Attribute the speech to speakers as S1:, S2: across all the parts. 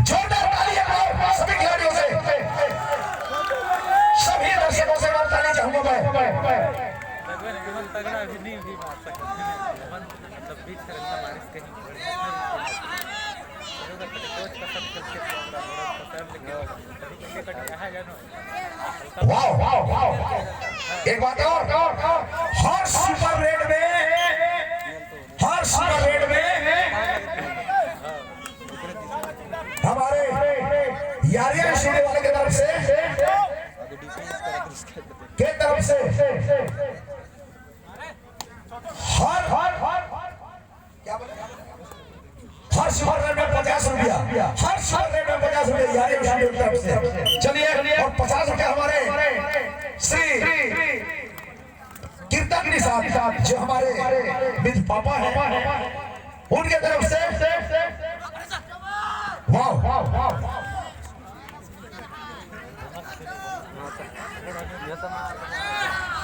S1: जोरदार तालियां हो सभी खिलाड़ियों से, सभी दर्शकों से मैं ताली चाहूंगा मैं।
S2: तगड़ा भी नहीं भी मार सकते मतलब बीच से बारिश कहीं कोच का सब खेल
S1: वाह वाह वाह। एक बात और, हर सुपर रेड में हमारे यारिया स्टूडियो वाले की तरफ से हर सुपर रेड में 50 रुपया, हर सुपर रेड में 50 रुपया यारिया स्टूडियो की तरफ से। चलिए, और 50 रुपया हमारे श्री कीर्तन साहब जो हमारे मित्र पापा हैं उनके तरफ से। वाह वाह वाह,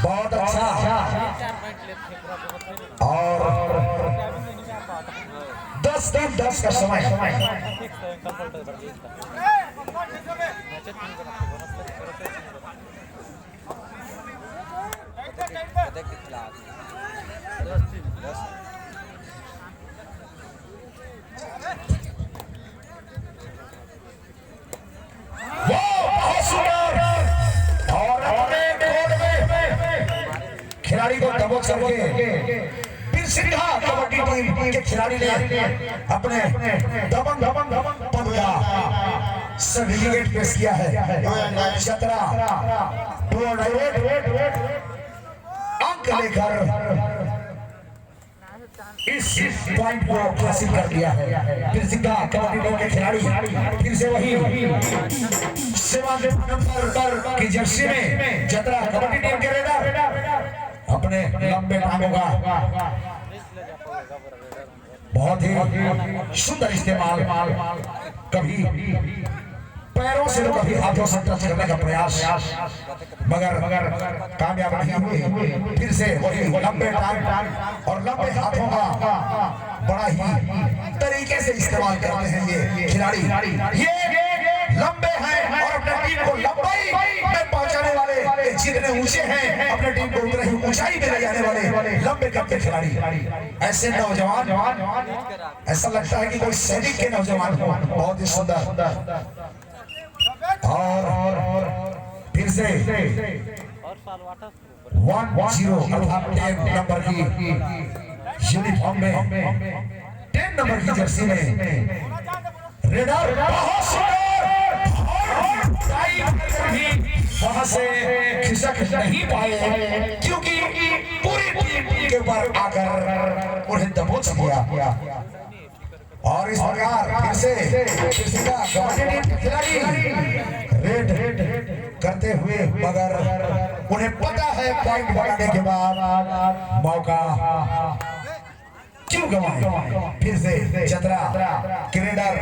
S1: बहुत अच्छा। और 10 का समय। खिलाड़ी को दबोच करके सिंघा कबड्डी टीम के खिलाड़ी ने अपने दबंग पद का सर्टिफिकेट पेश किया है। 17 अंक लेकर इस पॉइंट को हासिल कर दिया है। फिर सिंघा कबड्डी टीम के खिलाड़ी फिर से वही 7 नंबर की जर्सी में जतरा कबड्डी टीम के रेडर अपने लंबे टांगों का बहुत ही सुंदर इस्तेमाल, कभी पैरों से तो कभी हाथों से टच करने का प्रयास, मगर कामयाब नहीं हुए। फिर से वही लंबे टांग और लंबे हाथों का बड़ा ही तरीके से इस्तेमाल करते हैं ये खिलाड़ी। ये लंबे हैं और अपने टीम को लंबाई में पहुंचाने वाले, जितने ऊंचे हैं अपने टीम को उतने ही ऊंचाई में ले जाने वाले लंबे कद के खिलाड़ी। ऐसे नौजवान ऐसा लगता है कि कोई सैनिक के नौजवान हो, बहुत ही सुंदर। और फिर से 10 अर्थात 10 नंबर की यूनिफॉर्म में 10 नंबर की जर्सी में रेडर बहुत सुंदर वहां से खिसक नहीं पाए, क्योंकि पूरी टीम के ऊपर आकर उन्हें दबोच दिया। और इस प्रकार फिर से कबड्डी टीम के खिलाड़ी रेड करते हुए, मगर उन्हें पता है पॉइंट बनाने के बाद मौका क्यों गंवाएं। फिर से चतरा क्रीडर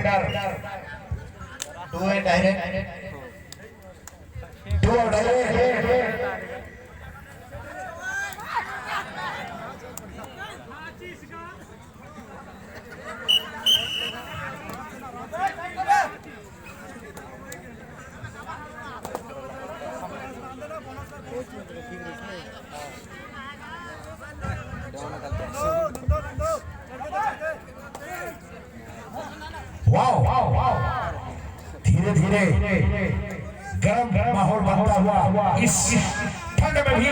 S1: धीरे धीरे गर्म माहौल बनता हुआ इस ठंड में भी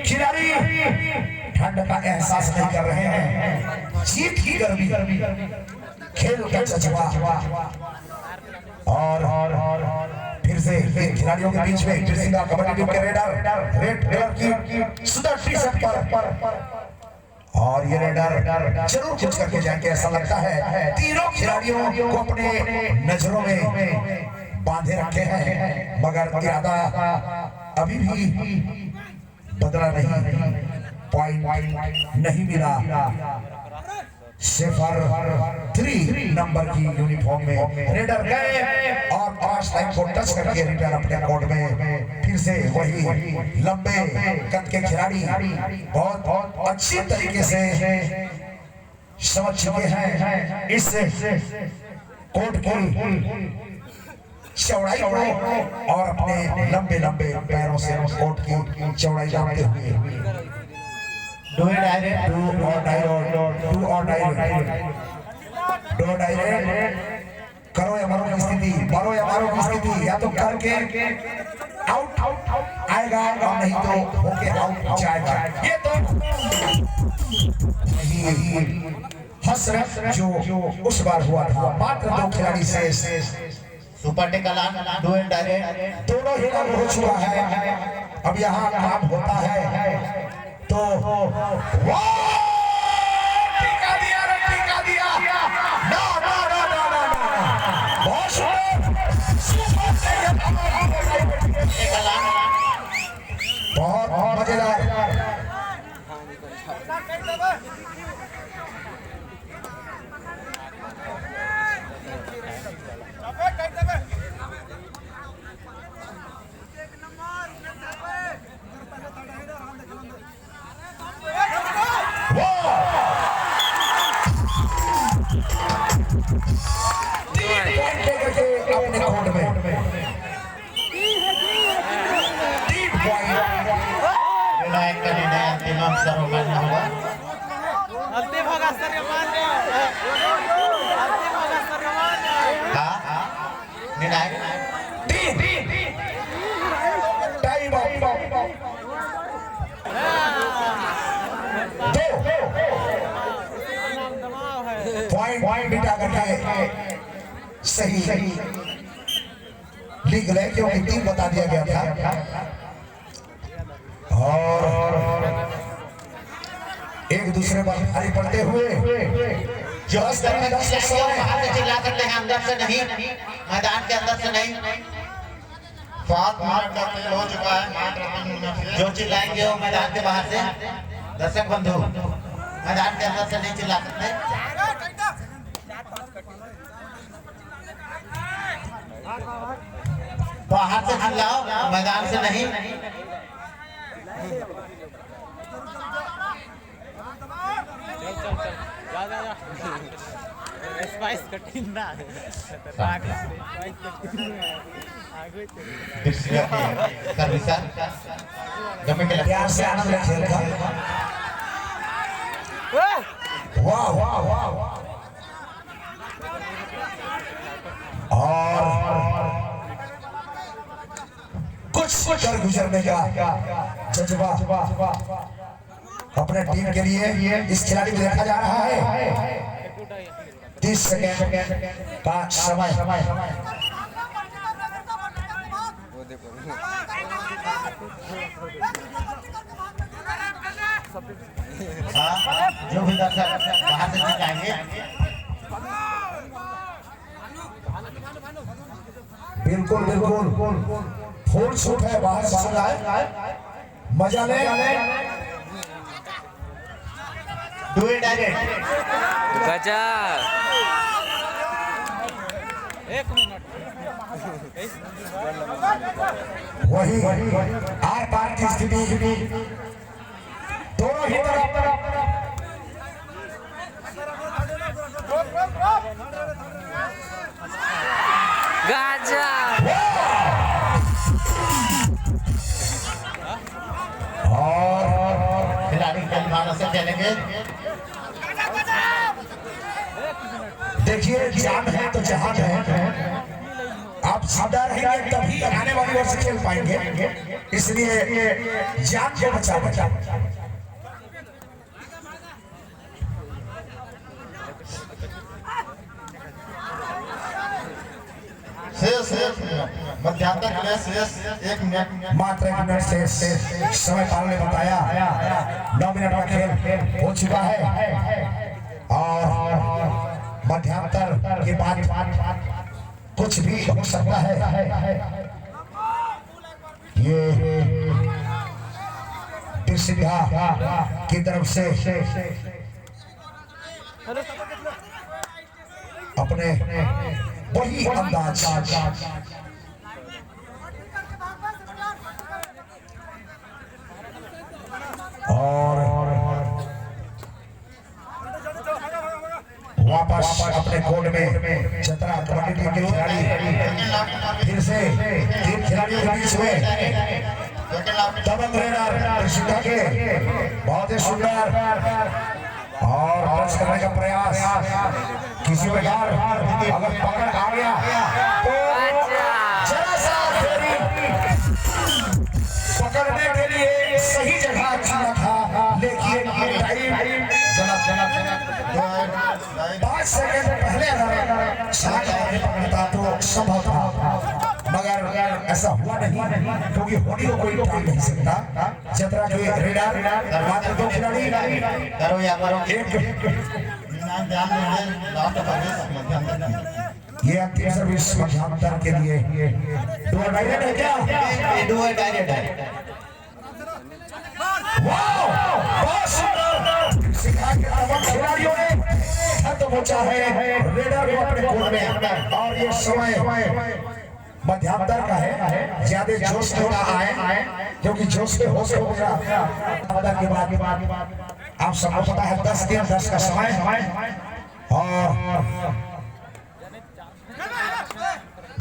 S1: खिलाड़ी ठंड का एहसास नहीं कर रहे हैं। जीत की गर्मी, खेल का जज्बा। और फिर से खिलाड़ियों के बीच में कबड्डी टीम के रेडर रेड कलर की सुंदर टी शर्ट पर, और ये रेडर जरूर कुछ करके जाएंगे ऐसा लगता है। तीनों खिलाड़ियों को अपने नजरों में बांधे रखे हैं, मगर इरादा अभी भी बदला नहीं, पॉइंट नहीं मिला। 3 नंबर की यूनिफॉर्म में रेडर गए और पास लाइन को टच करके रिटर्न अपने कोर्ट में। फिर से वही लंबे कद के खिलाड़ी बहुत अच्छी तरीके से समझ चुके हैं इस कोर्ट की चौड़ाई को और अपने लंबे लंबे पैरों से कोर्ट की चौड़ाई जानते हुए डू डायरेक्ट डू डायरेक्ट करो या मरो की स्थिति, मरो या मारो की स्थिति, या तो करके आउट आएगा और नहीं तो होके आउट जाएगा। ये तो हसरत जो उस बार हुआ था, मात्र 2 खिलाड़ी से
S3: सुपर टेकलान डू एंड डायरेक्ट
S1: दोनों ही रन हो चुका है। अब यहाँ काम होता है तो टीका दिया रे, टीका दिया ना ना ना ना ना ना, बहुत बहुत मजेदार। अपने कोर्ट में
S3: विनायक का निर्णय अंतिम अवसर मानना होगा।
S2: अंतिम होगा सर मान्य, अंतिम होगा सर मान्य।
S3: हाँ विनायक
S1: टाइम पॉइंट बिटा करके सही लिख ले, क्योंकि 3 बता दिया गया था। और एक दूसरे पर भारी पड़ते हुए
S3: जो बाहर से चिल्ला सकते हैं, अंदर से नहीं, मैदान के अंदर से नहीं। 7 मिनट का खेल हो चुका है। जो चिल्लाएंगे वो मैदान के बाहर से, दर्शक बंधु मैदान के अंदर से नहीं चिल्ला सकते। बाहर से चिल्लाओ, मैदान से नहीं।
S2: जा स्पाइस कठिन ना स्पाइस कठिन आगे
S3: सर्विसर जमे के
S1: प्यार से आनंद ले खेल का। वाह वाह वाह। और कुछ कर गुजरने का जज्बा अपने टीम के लिए इस खिलाड़ी को देखा जा रहा है। 30 सेकेंड का समय।
S3: जो भी दर्शक बाहर से चिल्लाएंगे,
S1: बिल्कुल बिल्कुल फुल छूट है, बाहर से चिल्लाए, मजा ले।
S3: डू इट डायरेक्ट
S2: गजब। 1 मिनट
S1: वही आर पार की स्थिति दोनों ही तरफ।
S2: गजब।
S1: और
S3: खिलाड़ी कलमानों से खेलेंगे।
S1: देखिए जान है तो जहान है। आप सीधा रहेंगे तभी आने वाली वर्ष खेल पाएंगे, इसलिए जान को बचा।
S3: मध्यांतर में शेष 1 मिनट,
S1: मात्र 1 मिनट से समय पाल ने बताया 9 मिनट का खेल हो चुका है। और मध्यांतर के बाद कुछ भी हो सकता है। ये सिंघा की तरफ से अपने वही अंदाज और वापस अपने कोर्ट में चतरा कबड्डी टीम के खिलाड़ी फिर से 3 खिलाड़ियों के बीच में दबंग रेडर शिक्षा के बहुत ही सुंदर और टच करने का प्रयास किसी प्रकार अगर पकड़ आ गया तो जरा सा फेरी पकड़ने के लिए सही जगह चुना था, लेकिन ये टाइम 5 सेकंड पहले अगर शायद आगे पकड़ता तो संभव था, मगर ऐसा हुआ नहीं क्योंकि होनी को कोई टाल नहीं सकता। चतरा के रेडर मात्र 2 खिलाड़ी
S3: करो या करो
S1: एक
S3: ध्यान दें लास्ट सर्विस
S1: ये अंतिम सर्विस मध्यांतर के लिए 2 डायरेक्ट है क्या?
S3: 2 डायरेक्ट है।
S1: वाह बहुत सुंदर सिखा के तमाम खिलाड़ियों ने हद पहुंचा है रेडर को अपने कोर्ट में, और ये समय मध्यांतर का है, ज्यादा जोश में ना आए क्योंकि जोश में होश हो गया मध्यांतर के बाद आप सबको पता है 10 दिन 10 का समय और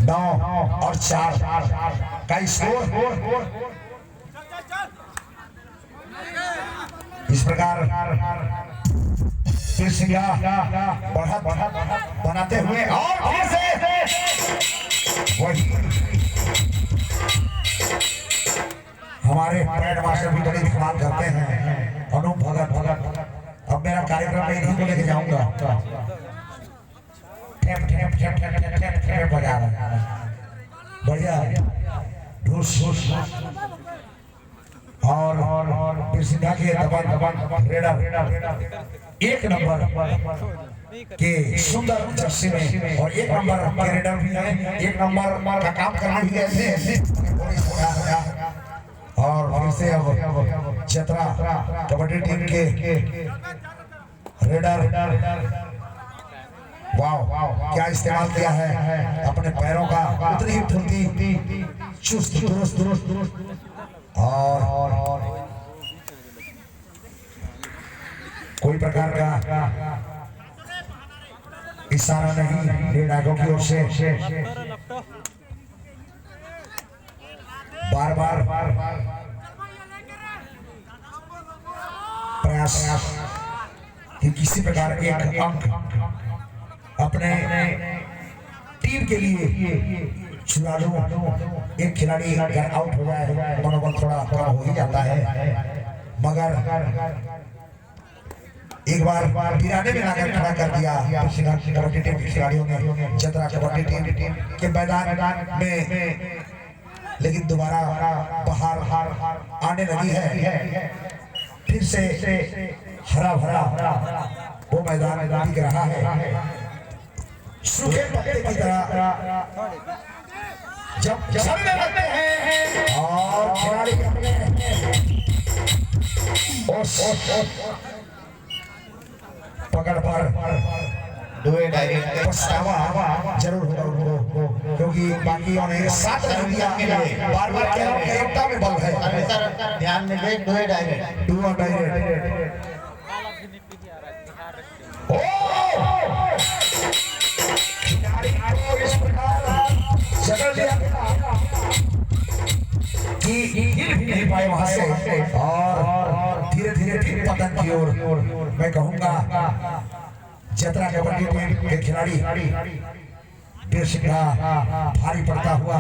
S1: 9 और 4 का स्कोर। इस प्रकार फिर से बढ़त बनाते हुए और फिर से वही हमारे पैड मास्टर भी बड़ी धमाल करते हैं, अनूप भगत। अब मेरा कार्यक्रम में इन्हीं को लेके जाऊंगा। ठेप ठेप ठेप ठेप ठेप ठेप ठेप बजा रहा है, बढ़िया ढूस और फिर सीधा के दबन रेडर 1 नंबर के सुंदर जर्सी में और 1 नंबर के रेडर भी है, 1 नंबर का काम करने भी ऐसे और फिर से अब चतरा कबड्डी टीम के रेडर वाह क्या इस्तेमाल किया है अपने पैरों का, उतनी ही फुर्ती चुस्त दुरुस्त और कोई प्रकार का इशारा नहीं रेडागों की ओर से, बार प्रयास कि किसी प्रकार एक अंक अपने टीम के लिए चुरा लो। एक खिलाड़ी अगर आउट हो जाए मनोबल थोड़ा कम हो ही जाता है, मगर एक बार गिराने में लाकर खड़ा कर दिया कबड्डी टीम के खिलाड़ियों ने चतरा कबड्डी टीम के मैदान में, लेकिन दोबारा बाहर आने लगी है, फिर से हरा भरा वो मैदान दिख रहा है सूखे पत्ते की तरह जब चलने लगते हैं और खिलाड़ी पकड़ पर पछतावा जरूर होगा उनको, क्योंकि बाकियों ने 7 रन दिया के लिए बार-बार कैप्टन में बल है।
S3: ध्यान में ले 2 डायरेक्ट
S1: खिलाड़ी को इस प्रकार जकड़ लिया कि हिल भी नहीं पाए वहां से और धीरे-धीरे फिर पतन की ओर मैं कहूंगा चतरा कबड्डी टीम के खिलाड़ी भारी पड़ता हुआ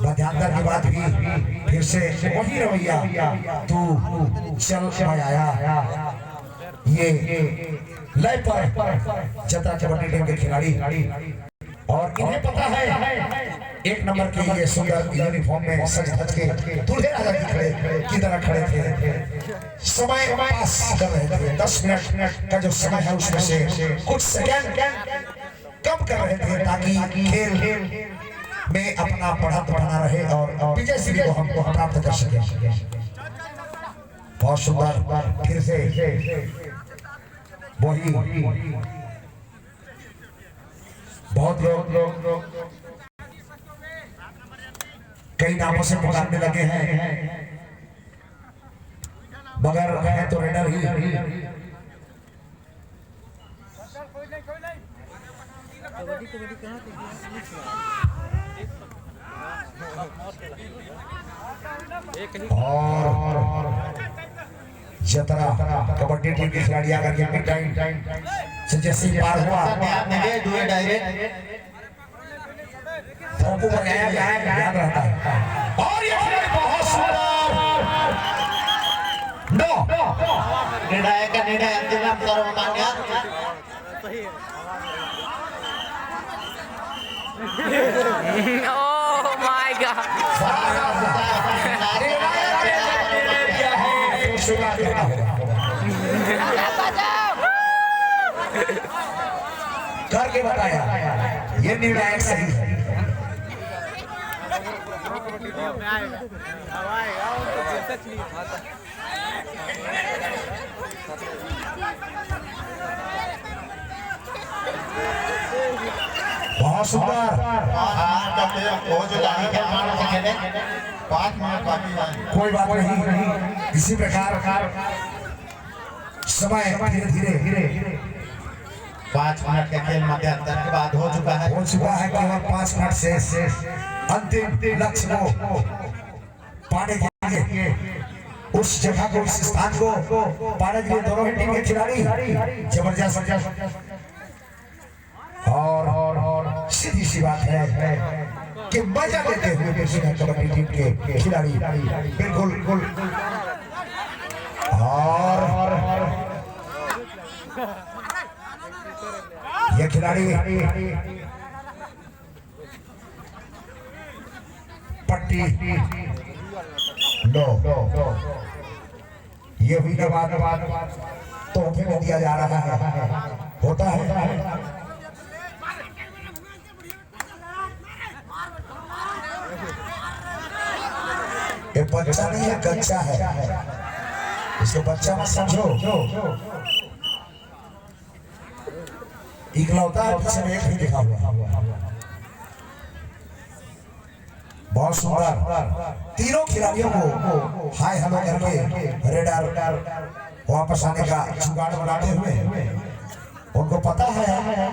S1: मध्यांतर के बाद भी फिर से वही रवैया तू चल आया ये लय पर चतरा कबड्डी टीम के खिलाड़ी, और इन्हें पता है 1 नंबर के ये सुंदर यूनिफॉर्म में सज धज के दूल्हे राजा की तरह खड़े थे, समय पास कर रहे थे। 10 मिनट का जो समय है उसमें से कुछ सेकंड कम कर रहे थे ताकि खेल में अपना बढ़त बना रहे और विजय श्री को हमको प्राप्त कर सके। बहुत सुंदर फिर से वही बहुत लोग कई नामों से पुकारने लगे हैं, मगर है तो रेडर ही।
S2: कबड्डी कबड्डी कहाँ से
S1: और जतरा कबड्डी टीम के खिलाड़ी आकर के मिड टाइम से जैसे ही पार हुआ
S3: ध्यान देंगे डू इट डायरेक्ट
S1: सबको बनाया ध्यान रहता है। और ये खिलाड़ी बहुत सुंदर नो
S3: निर्णायक का निर्णय अंतिम नाम सर्वमान्य
S2: सही है।
S4: Oh my god!
S1: करके बताया ये निर्णायक सही है।
S2: में आएगा अब आएगा उनको सच नहीं आता।
S1: बहुत सुंदर कोई बात नहीं इसी प्रकार समय धीरे धीरे
S3: 5 मिनट का खेल मध्यांतर के बाद हो चुका है
S1: केवल 5 मिनट से अंतिम लक्ष्य को पाने के लिए उस जगह को उस स्थान को पाने के लिए दोनों ही टीम के खिलाड़ी जबरदस्त और सीधी सी बात है कि मजा लेते हुए बेशुमार कबड्डी टीम के खिलाड़ी बिल्कुल और ये खिलाड़ी पट्टी लो ये हुई ना बात तोहफे में दिया जा रहा है होता है। ये बच्चा नहीं है कच्चा है इसको बच्चा मत समझो इकलौता है पीछे में एक ही लिखा हुआ बहुत सुंदर तीनों खिलाड़ियों को हाय हेलो करके रेडर वापस आने का जुगाड़ बनाते हुए उनको पता है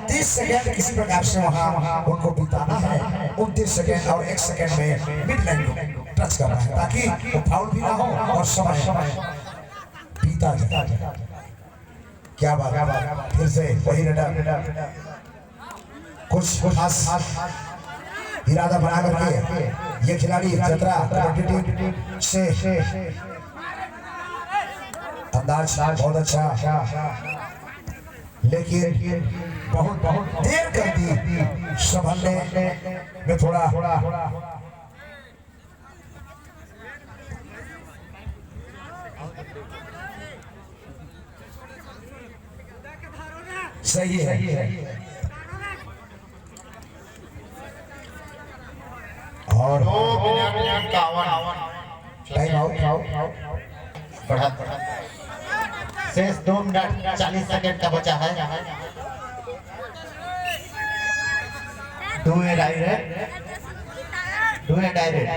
S1: 30 सेकेंड किसी प्रकार से वहां उनको बिताना है 29 सेकेंड और 1 सेकेंड में मिड लाइन को टच करना है ताकि वो फाउल भी ना हो और समय बीता जाए। क्या बात फिर से वही रेडर कुछ खास इरादा बना करके ये खिलाड़ी जतरा कबड्डी टीम से अंदाज बहुत अच्छा लेकिन बहुत देर कर दी संभलने में थोड़ा सही है और
S3: 2 मिनट 51
S1: टाइम आउट
S3: बढ़ा शेष 2 मिनट 40 सेकंड का बचा है do a direct do a direct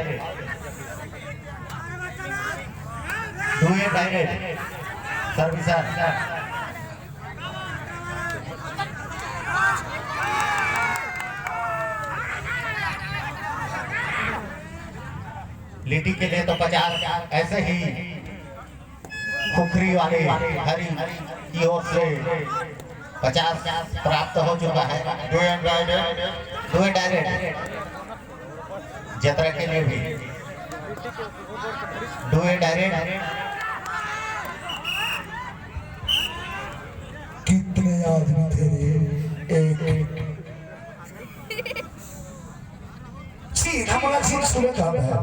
S3: सर्विसर लीटी के लिए तो 50 ऐसे ही खुखरी वाले हरी की ओर से 50 प्राप्त हो चुका है डू ए डायरेक्ट जतरा के लिए भी डू ए डायरेक्ट
S1: कितने आदमी थे एक हमारा चीज सुबह काम है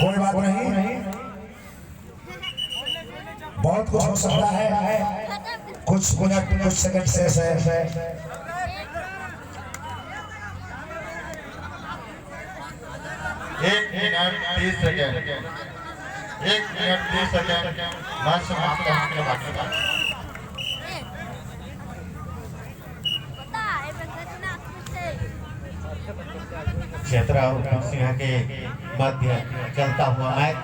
S1: कोई बात नहीं बहुत कुछ हो सकता है कुछ मिनट कुछ सेकंड से
S3: 1 minute 30 second 1 minute 30 second match समाप्त होने के बाद क्षेत्र और सिंह के मध्य चलता हुआ मैच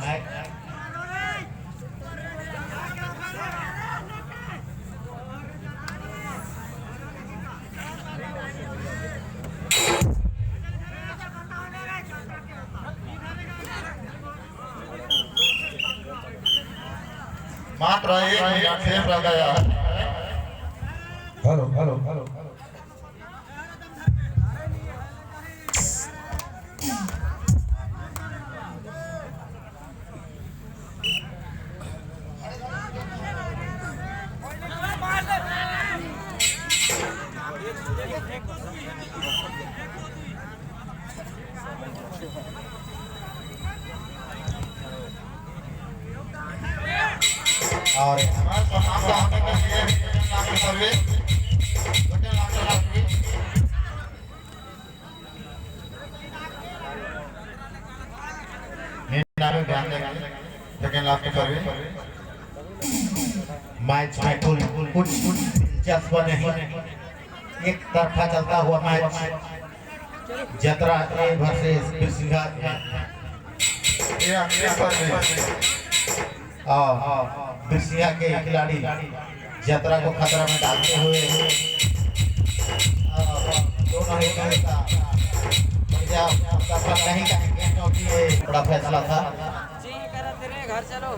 S3: मात्र 1 मिनट खेल रह गया।
S1: हेलो हेलो हेलो
S3: और समाप्त होने के लिए service second last service match में कुछ दिलचस्प नहीं, एक तरफा चलता हुआ मैच जतरा ए वर्सेस बिरसिंघा बिरसिंघा के खिलाड़ी जतरा को खतरा में डालते हुए दोनों ही टीम का नहीं कहेंगे क्योंकि ये बड़ा फैसला था।
S4: जी कर तेरे घर चलो।